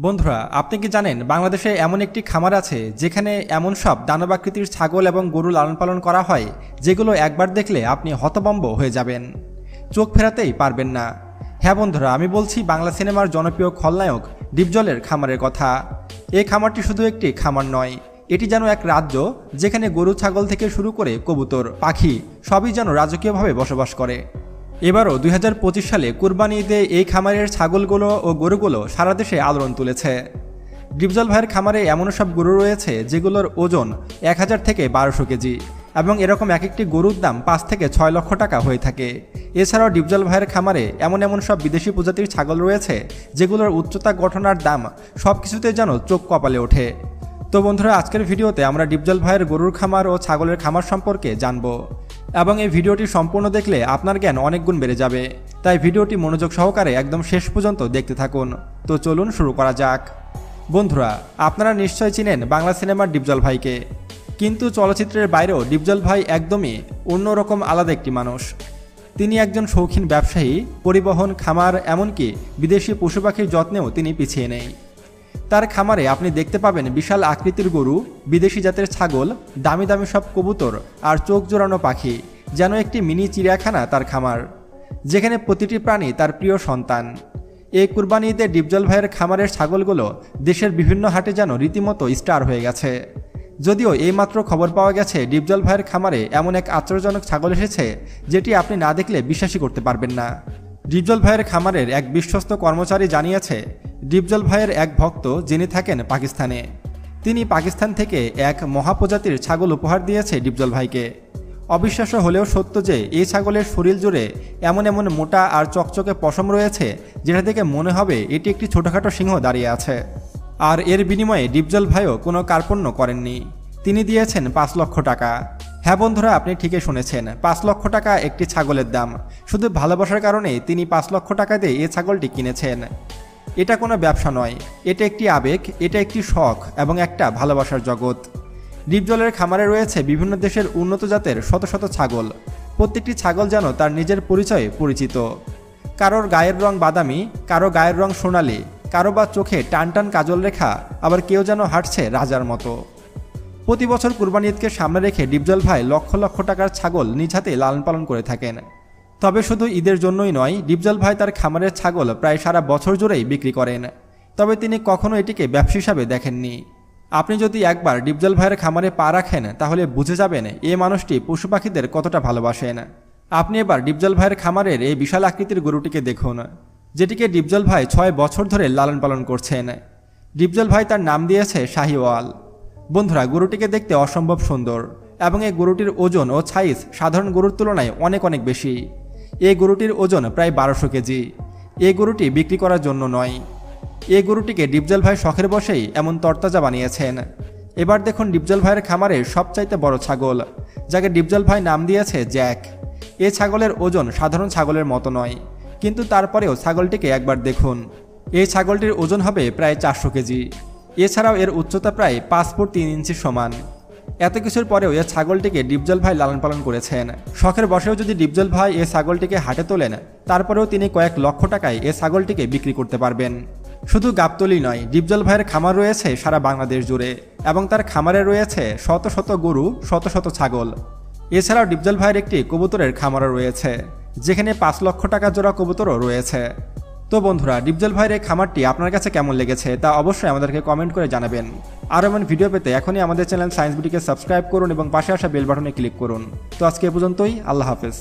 বন্ধুরা, আপনি কি জানেন বাংলাদেশে এমন একটি খামার আছে যেখানে এমন সব দানবাকৃতির ছাগল এবং গরু লালন পালন করা হয় যেগুলো একবার দেখলে আপনি হতভম্ব হয়ে যাবেন, চোখ ফেরাতেই পারবেন না। হ্যাঁ বন্ধুরা, আমি বলছি বাংলা সিনেমার জনপ্রিয় খলনায়ক ডিপজলের খামারের কথা। এই খামারটি শুধু একটি খামার নয়, এটি যেন এক রাজ্য যেখানে গরু ছাগল থেকে শুরু করে কবুতর পাখি সবই যেন রাজকীয়ভাবে বসবাস করে। এবারও 2025 সালে কুরবানি ঈদে এই খামারের ছাগলগুলো ও গরুগুলো সারা দেশে আলোড়ন তুলেছে। ডিপজল ভাইয়ের খামারে এমন সব গরু রয়েছে যেগুলোর ওজন 1000 থেকে 1200 কেজি এবং এরকম এক একটি গরুর দাম 5 থেকে 6 লক্ষ টাকা হয়ে থাকে। এছাড়াও ডিপজল ভাইয়ের খামারে এমন সব বিদেশি প্রজাতির ছাগল রয়েছে যেগুলোর উচ্চতা, গঠনার দাম সব কিছুতে যেন চোখ কপালে ওঠে। তো বন্ধুরা, আজকের ভিডিওতে আমরা ডিপজল ভাইয়ের গরুর খামার ও ছাগলের খামার সম্পর্কে জানবো এবং এই ভিডিওটি সম্পূর্ণ দেখলে আপনার জ্ঞান অনেক গুণ বেড়ে যাবে। তাই ভিডিওটি মনোযোগ সহকারে একদম শেষ পর্যন্ত দেখতে থাকুন। তো চলুন শুরু করা যাক। বন্ধুরা, আপনারা নিশ্চয় চিনেন বাংলা সিনেমার ডিপজল ভাইকে, কিন্তু চলচ্চিত্রের বাইরেও ডিপজল ভাই একদমই অন্যরকম আলাদা একটি মানুষ। তিনি একজন শৌখিন ব্যবসায়ী, পরিবহন, খামার, এমনকি বিদেশি পশু পাখির যত্নেও তিনি পিছিয়ে নেই। তার খামারে আপনি দেখতে পাবেন বিশাল আকৃতির গরু, বিদেশি জাতের ছাগল, দামি দামি সব কবুতর আর চোখ জোড়ানো পাখি, যেন একটি মিনি চিড়িয়াখানা তার খামার, যেখানে প্রতিটি প্রাণী তার প্রিয় সন্তান। এই কুরবানি ঈদে ডিপজল ভাইয়ের খামারের ছাগলগুলো দেশের বিভিন্ন হাটে যেন রীতিমতো স্টার হয়ে গেছে। যদিও এইমাত্র খবর পাওয়া গেছে ডিপজল ভাইয়ের খামারে এমন এক আশ্চর্যজনক ছাগল এসেছে যেটি আপনি না দেখলে বিশ্বাসই করতে পারবেন না। ডিপজল ভাইয়ের খামারের এক বিশ্বস্ত কর্মচারী জানিয়েছে, ডিপজল ভাইয়ের এক ভক্ত যিনি থাকেন পাকিস্তানে, তিনি পাকিস্তান থেকে এক মহাপ্রজাতির ছাগল উপহার দিয়েছে ডিপজল ভাইকে। অবিশ্বাস্য হলেও সত্য যে এই ছাগলের শরীর জুড়ে এমন মোটা আর চকচকে পশম রয়েছে যেটা থেকে মনে হবে এটি একটি ছোটোখাটো সিংহ দাঁড়িয়ে আছে। আর এর বিনিময়ে ডিপজল ভাইও কোনো কার্পণ্য করেননি, তিনি দিয়েছেন 5 লক্ষ টাকা। হ্যাঁ বন্ধুরা, আপনি ঠিকই শুনেছেন, 5 লক্ষ টাকা একটি ছাগলের দাম। শুধু ভালোবাসার কারণে তিনি 5 লক্ষ টাকা দিয়ে এই ছাগলটি কিনেছেন। এটা কোনো ব্যবসা নয়, এটা একটি আবেগ, এটা একটি শখ এবং একটা ভালোবাসার জগৎ। ডিপজলের খামারে রয়েছে বিভিন্ন দেশের উন্নত জাতের শত শত ছাগল। প্রত্যেকটি ছাগল যেন তার নিজের পরিচয়ে পরিচিত। কারোর গায়ের রং বাদামি, কারো গায়ের রং সোনালি, কারো বা চোখে টান কাজল রেখা, আবার কেউ যেন হাঁটছে রাজার মতো। প্রতি বছর কুরবানি ঈদকে সামনে রেখে ডিপজল ভাই লক্ষ লক্ষ টাকার ছাগল নিজ হাতে লালন পালন করে থাকেন। তবে শুধু ঈদের জন্যই নয়, ডিপজল ভাই তার খামারের ছাগল প্রায় সারা বছর জুড়েই বিক্রি করেন। তবে তিনি কখনো এটিকে ব্যবসা হিসাবে দেখেননি। আপনি যদি একবার ডিপজল ভাইয়ের খামারে পা রাখেন তাহলে বুঝে যাবেন এই মানুষটি পশু পাখিদের কতটা ভালোবাসেন। আপনি এবার ডিপজল ভাইয়ের খামারের এই বিশাল আকৃতির গরুটিকে দেখুন, যেটিকে ডিপজল ভাই 6 বছর ধরে লালন পালন করছেন। ডিপজল ভাই তার নাম দিয়েছে শাহিওয়াল। বন্ধুরা, গরুটিকে দেখতে অসম্ভব সুন্দর এবং এই গরুটির ওজন ও সাইজ সাধারণ গরুর তুলনায় অনেক বেশি। এই গরুটির ওজন প্রায় 1200 কেজি। এই গরুটি বিক্রি করার জন্য নয়, এই গরুটিকে ডিপজল ভাই শখের বসেই এমন তরতাজা বানিয়েছেন। এবার দেখুন ডিপজল ভাইয়ের খামারে সবচাইতে বড় ছাগল, যাকে ডিপজল ভাই নাম দিয়েছে জ্যাক। এই ছাগলের ওজন সাধারণ ছাগলের মতো নয়, কিন্তু তারপরেও ছাগলটিকে একবার দেখুন। এই ছাগলটির ওজন হবে প্রায় 400 কেজি। এছাড়াও এর উচ্চতা প্রায় 5 ফুট 3 ইঞ্চি সমান। এত কিছুর পরেও এই ছাগলটিকে ডিপজল ভাই লালন পালন করেছেন। শখের বসেও যদি ডিপজল ভাই এই ছাগলটিকে হাটে তোলেন, তারপরেও তিনি কয়েক লক্ষ টাকায় এই ছাগলটিকে বিক্রি করতে পারবেন। শুধু গাবতলী নয়, ডিপজল ভাইয়ের খামার রয়েছে সারা বাংলাদেশ জুড়ে এবং তার খামারে রয়েছে শত শত গরু, শত শত ছাগল। এছাড়াও ডিপজল ভাইয়ের একটি কবুতরের খামারও রয়েছে, যেখানে 5 লক্ষ টাকা জোড়া কবুতরও রয়েছে। তো বন্ধুরা, ডিপজল ভাইয়ের এই খামারটি আপনার কাছে কেমন লেগেছে তা অবশ্যই আমাদেরকে কমেন্ট করে জানাবেন। আর এমন ভিডিও পেতে এখনই আমাদের চ্যানেল সায়েন্স বিডিকে সাবস্ক্রাইব করুন এবং পাশে আসা বেল বাটনে ক্লিক করুন। তো আজকে এ পর্যন্তই, আল্লাহ হাফেজ।